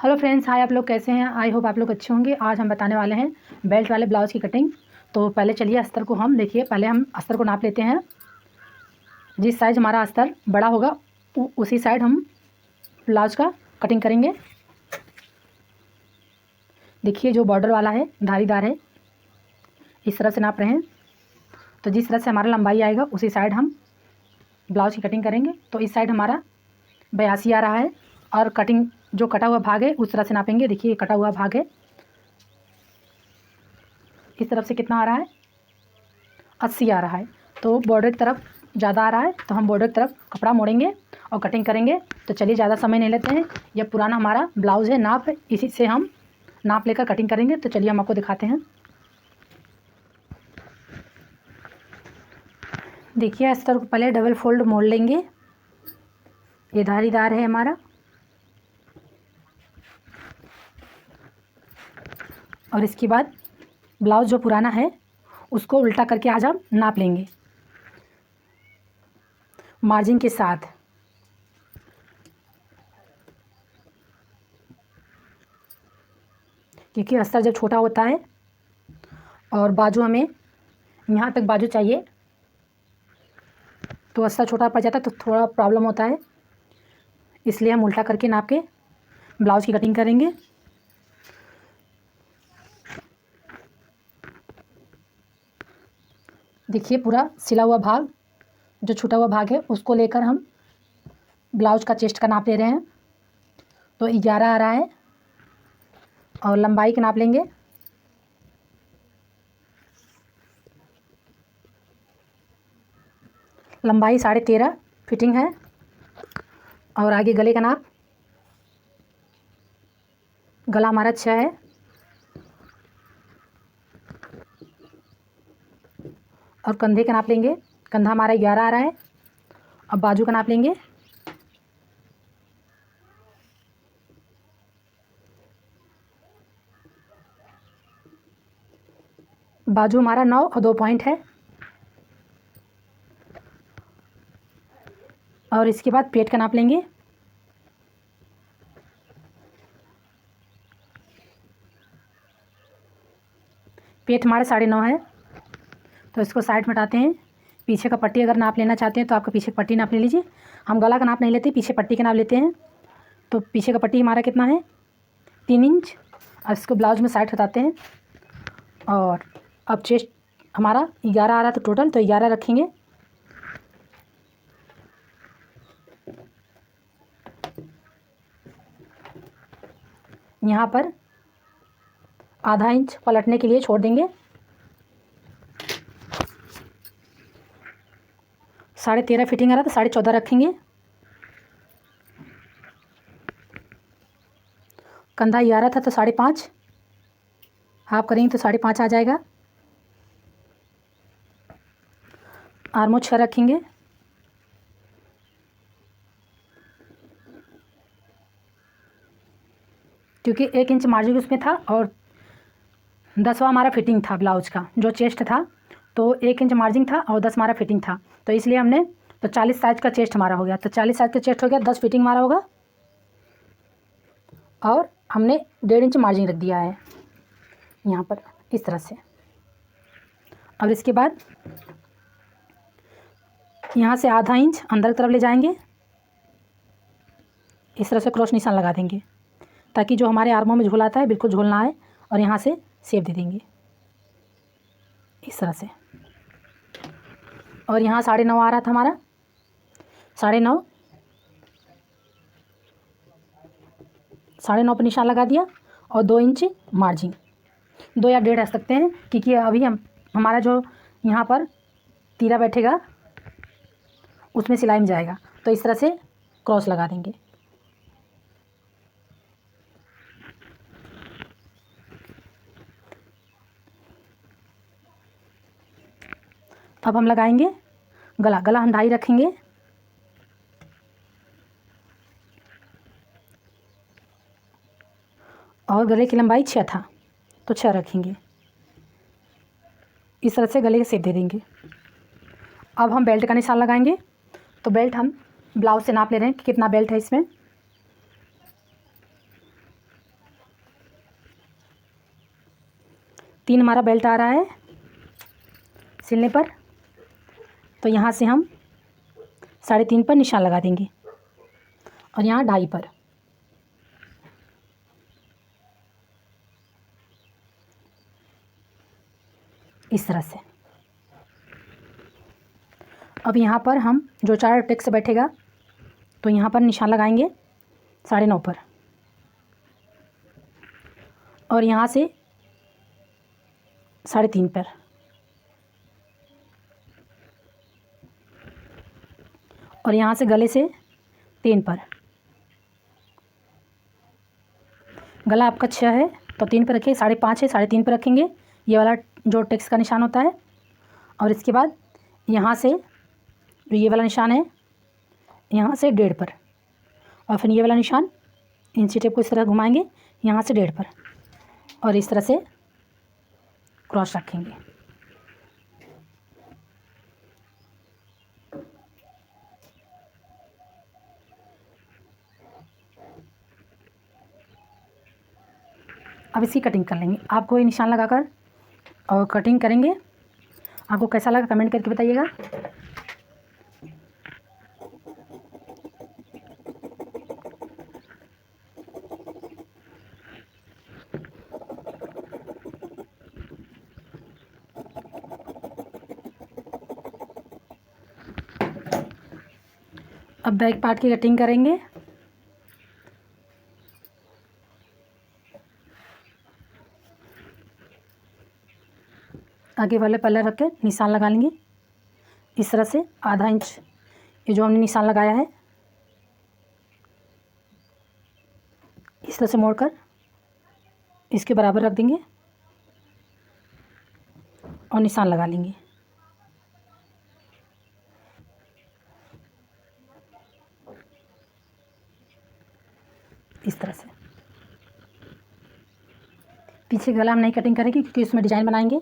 Hello friends, हाय। आप लोग कैसे हैं? आई होप आप लोग अच्छे होंगे। आज हम बताने वाले हैं बेल्ट वाले ब्लाउज़ की कटिंग। तो पहले चलिए अस्तर को हम पहले हम अस्तर को नाप लेते हैं। जिस साइज़ हमारा अस्तर बड़ा होगा उसी साइड हम ब्लाउज़ का कटिंग करेंगे। देखिए, जो बॉर्डर वाला है धारीदार है, इस तरह से नाप रहे हैं। तो जिस तरह से हमारा लंबाई आएगा उसी साइड हम ब्लाउज़ की कटिंग करेंगे। तो इस साइड हमारा 82 आ रहा है और कटिंग जो कटा हुआ भाग है उस तरह से नापेंगे। देखिए, ये कटा हुआ भाग है, इस तरफ से कितना आ रहा है? 80 आ रहा है। तो बॉर्डर की तरफ ज़्यादा आ रहा है, तो हम बॉर्डर की तरफ कपड़ा मोड़ेंगे और कटिंग करेंगे। तो चलिए, ज़्यादा समय नहीं लेते हैं। यह पुराना हमारा ब्लाउज़ है, नाप है, इसी से हम नाप लेकर कटिंग करेंगे। तो चलिए हम आपको दिखाते हैं। देखिए, अस्तर को पहले डबल फोल्ड मोड़ लेंगे। ये धारीदार है हमारा, और इसके बाद ब्लाउज़ जो पुराना है उसको उल्टा करके आज हम नाप लेंगे मार्जिन के साथ। क्योंकि अस्तर जब छोटा होता है और बाजू हमें यहाँ तक बाजू चाहिए, तो अस्तर छोटा पड़ जाता है तो थोड़ा प्रॉब्लम होता है। इसलिए हम उल्टा करके नाप के ब्लाउज़ की कटिंग करेंगे। देखिए, पूरा सिला हुआ भाग, जो छूटा हुआ भाग है उसको लेकर हम ब्लाउज़ का चेस्ट का नाप ले रहे हैं। तो 11 आ रहा है और लंबाई का नाप लेंगे। लंबाई 13.5 फिटिंग है। और आगे गले का नाप, गला हमारा 6 है और कंधे का नाप लेंगे। कंधा हमारा 11 आ रहा है। अब बाजू का नाप लेंगे। बाजू हमारा 9 और 2 पॉइंट है। और इसके बाद पेट का नाप लेंगे। पेट हमारा 9.5 है। तो इसको साइड में हटाते हैं। पीछे का पट्टी अगर नाप लेना चाहते हैं तो आपका पीछे का पट्टी नाप ले लीजिए। हम गला का नाप नहीं लेते, पीछे पट्टी का नाप लेते हैं। तो पीछे का पट्टी हमारा कितना है? 3 इंच। अब इसको ब्लाउज में साइड हटाते हैं। और अब चेस्ट हमारा 11 आ रहा था टोटल, तो 11 रखेंगे। यहाँ पर आधा इंच पलटने के लिए छोड़ देंगे। 13.5 फिटिंग आ रहा था, 14.5 रखेंगे। कंधा 11 था तो 5.5 हाफ करेंगे तो 5.5 आ जाएगा। आर्मो 6 रखेंगे। क्योंकि 1 इंच मार्जिन उसमें था और 10वां हमारा फिटिंग था ब्लाउज का, जो चेस्ट था। तो 1 इंच मार्जिन था और 10 हमारा फिटिंग था। तो इसलिए हमने 40 साइज का चेस्ट हमारा हो गया। तो 40 साइज का चेस्ट हो गया, 10 फिटिंग हमारा होगा। और हमने 1.5 इंच मार्जिन रख दिया है यहाँ पर, इस तरह से। अब इसके बाद यहाँ से आधा इंच अंदर की तरफ ले जाएंगे। इस तरह से क्रॉस निशान लगा देंगे ताकि जो हमारे आर्मों में झोल आता है बिल्कुल झोल ना आए। और यहाँ से शेप दे देंगे इस तरह से। और यहाँ 9.5 आ रहा था हमारा, 9.5 पर निशान लगा दिया। और 2 इंच मार्जिन, 2 या 1.5 रख सकते हैं, क्योंकि अभी हमारा जो यहाँ पर तीरा बैठेगा उसमें सिलाई में जाएगा। तो इस तरह से क्रॉस लगा देंगे। अब हम लगाएंगे गला। गला हम 2.5 रखेंगे। और गले की लंबाई 6 था तो 6 रखेंगे। इस तरह से गले के शेप दे देंगे। अब हम बेल्ट का निशान लगाएंगे। तो बेल्ट हम ब्लाउज से नाप ले रहे हैं कि कितना बेल्ट है इसमें। 3 हमारा बेल्ट आ रहा है सिलने पर, तो यहाँ से हम 3.5 पर निशान लगा देंगे और यहाँ 2.5 पर। इस तरह से। अब यहाँ पर हम जो 4 टेक्स बैठेगा तो यहाँ पर निशान लगाएंगे 9.5 पर और यहाँ से 3.5 पर और यहाँ से गले से 3 पर। गला आपका 6 है तो 3 पर रखिए, 5.5 है 3.5 पर रखेंगे, ये वाला जो टेक्स का निशान होता है। और इसके बाद यहाँ से जो ये वाला निशान है यहाँ से 1.5 पर और फिर ये वाला निशान इंची टेप को इस तरह घुमाएंगे यहाँ से 1.5 पर और इस तरह से क्रॉस रखेंगे। अब इसकी कटिंग कर लेंगे। आपको ये निशान लगाकर और कटिंग करेंगे। आपको कैसा लगा कमेंट करके बताइएगा। अब बैक पार्ट की कटिंग करेंगे। आगे वाले पल्ले रख के निशान लगा लेंगे इस तरह से। आधा इंच ये जो हमने निशान लगाया है इस तरह से मोड़कर इसके बराबर रख देंगे और निशान लगा लेंगे। इस तरह से। पीछे गला हम नहीं कटिंग करेंगे क्योंकि उसमें डिजाइन बनाएंगे।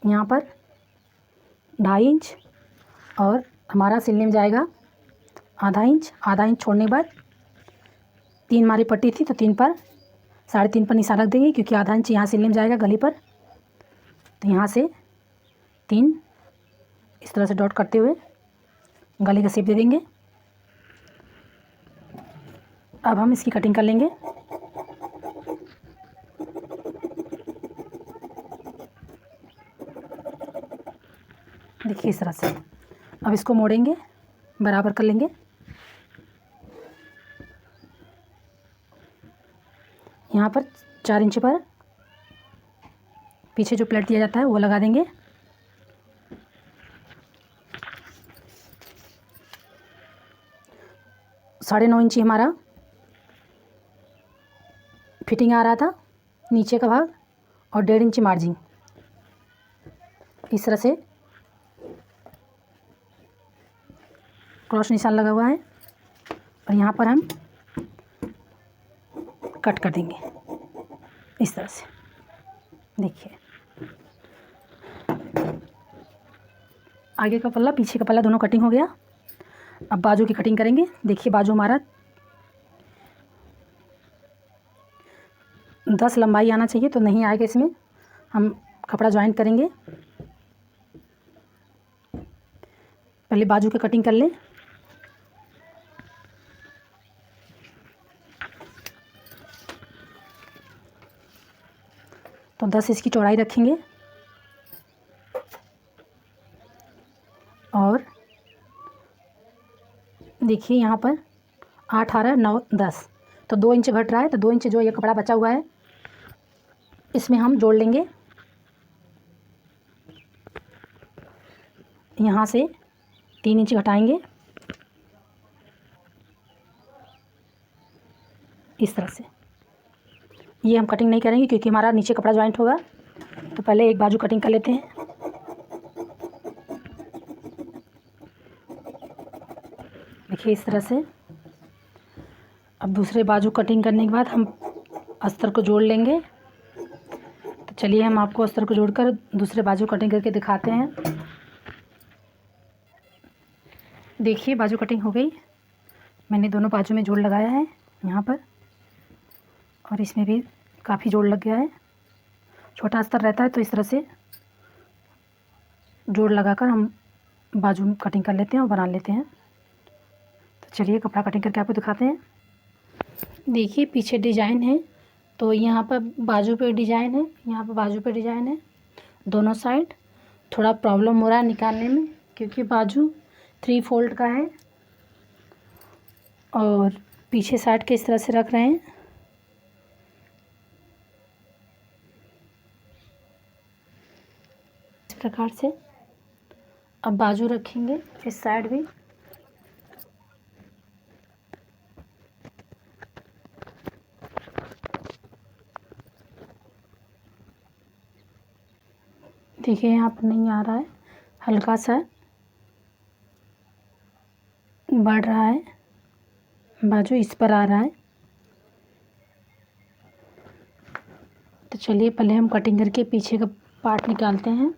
यहाँ पर 2.5 इंच और हमारा सिलने में जाएगा आधा इंच छोड़ने के बाद 3 हमारी पट्टी थी तो 3 पर 3.5 पर निशान रख देंगे क्योंकि आधा इंच यहाँ सिलने में जाएगा गले पर। तो यहाँ से 3 इस तरह से डॉट करते हुए गले का शेप दे देंगे। अब हम इसकी कटिंग कर लेंगे। देखिए इस तरह से। अब इसको मोड़ेंगे, बराबर कर लेंगे। यहाँ पर 4 इंच पर पीछे जो प्लेट दिया जाता है वो लगा देंगे। साढ़े 9 इंची हमारा फिटिंग आ रहा था नीचे का भाग और 1.5 इंची मार्जिन। इस तरह से क्रॉस निशान लगा हुआ है और यहाँ पर हम कट कर देंगे इस तरह से। देखिए आगे का पल्ला पीछे का पल्ला दोनों कटिंग हो गया। अब बाजू की कटिंग करेंगे। देखिए बाजू हमारा 10 लंबाई आना चाहिए तो नहीं आएगा, इसमें हम कपड़ा ज्वाइंट करेंगे। पहले बाजू की कटिंग कर लें। तो 10 इसकी चौड़ाई रखेंगे और देखिए यहाँ पर 8, 18, 9, 10 तो 2 इंच घट रहा है। तो 2 इंच जो ये कपड़ा बचा हुआ है इसमें हम जोड़ लेंगे। यहाँ से 3 इंच घटाएंगे इस तरह से। ये हम कटिंग नहीं करेंगे क्योंकि हमारा नीचे कपड़ा ज्वाइंट होगा। तो पहले एक बाजू कटिंग कर लेते हैं। देखिए इस तरह से। अब दूसरे बाजू कटिंग करने के बाद हम अस्तर को जोड़ लेंगे। तो चलिए हम आपको अस्तर को जोड़कर दूसरे बाजू कटिंग करके दिखाते हैं। देखिए बाजू कटिंग हो गई। मैंने दोनों बाजू में जोड़ लगाया है यहाँ पर, और इसमें भी काफ़ी जोड़ लग गया है। छोटा अस्तर रहता है तो इस तरह से जोड़ लगाकर हम बाजू में कटिंग कर लेते हैं और बना लेते हैं। तो चलिए कपड़ा कटिंग करके आपको दिखाते हैं। देखिए पीछे डिजाइन है, तो यहाँ पर बाजू पे डिजाइन है, यहाँ पर बाजू पे डिजाइन है। दोनों साइड थोड़ा प्रॉब्लम हो रहा है निकालने में, क्योंकि बाजू 3 फोल्ड का है और पीछे साइड के इस तरह से रख रहे हैं। इस प्रकार से अब बाजू रखेंगे इस साइड भी। देखिए यहाँ पर नहीं आ रहा है, हल्का सा बढ़ रहा है, बाजू इस पर आ रहा है। तो चलिए पहले हम कटिंग करके पीछे का पार्ट निकालते हैं।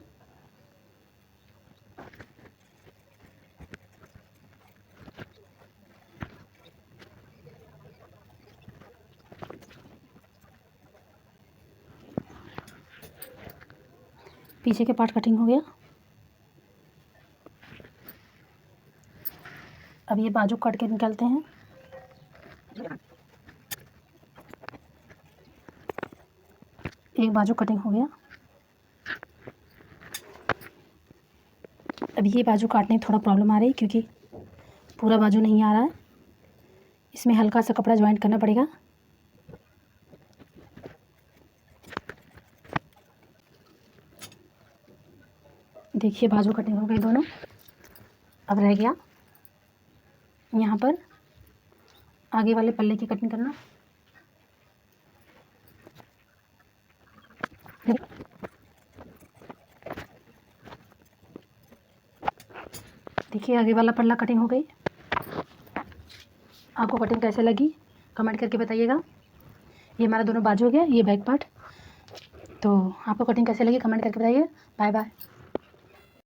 पीछे के पार्ट कटिंग हो गया। अब ये बाजू काट के निकालते हैं। एक बाजू कटिंग हो गया। अब ये बाजू काटने में थोड़ा प्रॉब्लम आ रही है, क्योंकि पूरा बाजू नहीं आ रहा है। इसमें हल्का सा कपड़ा ज्वाइंट करना पड़ेगा। देखिए बाजू कटिंग हो गई दोनों। अब रह गया यहाँ पर आगे वाले पल्ले की कटिंग करना। देखिए आगे वाला पल्ला कटिंग हो गई। आपको कटिंग कैसे लगी कमेंट करके बताइएगा। ये हमारा दोनों बाजू हो गया, ये बैक पार्ट। तो आपको कटिंग कैसे लगी कमेंट करके बताइए। Bye bye.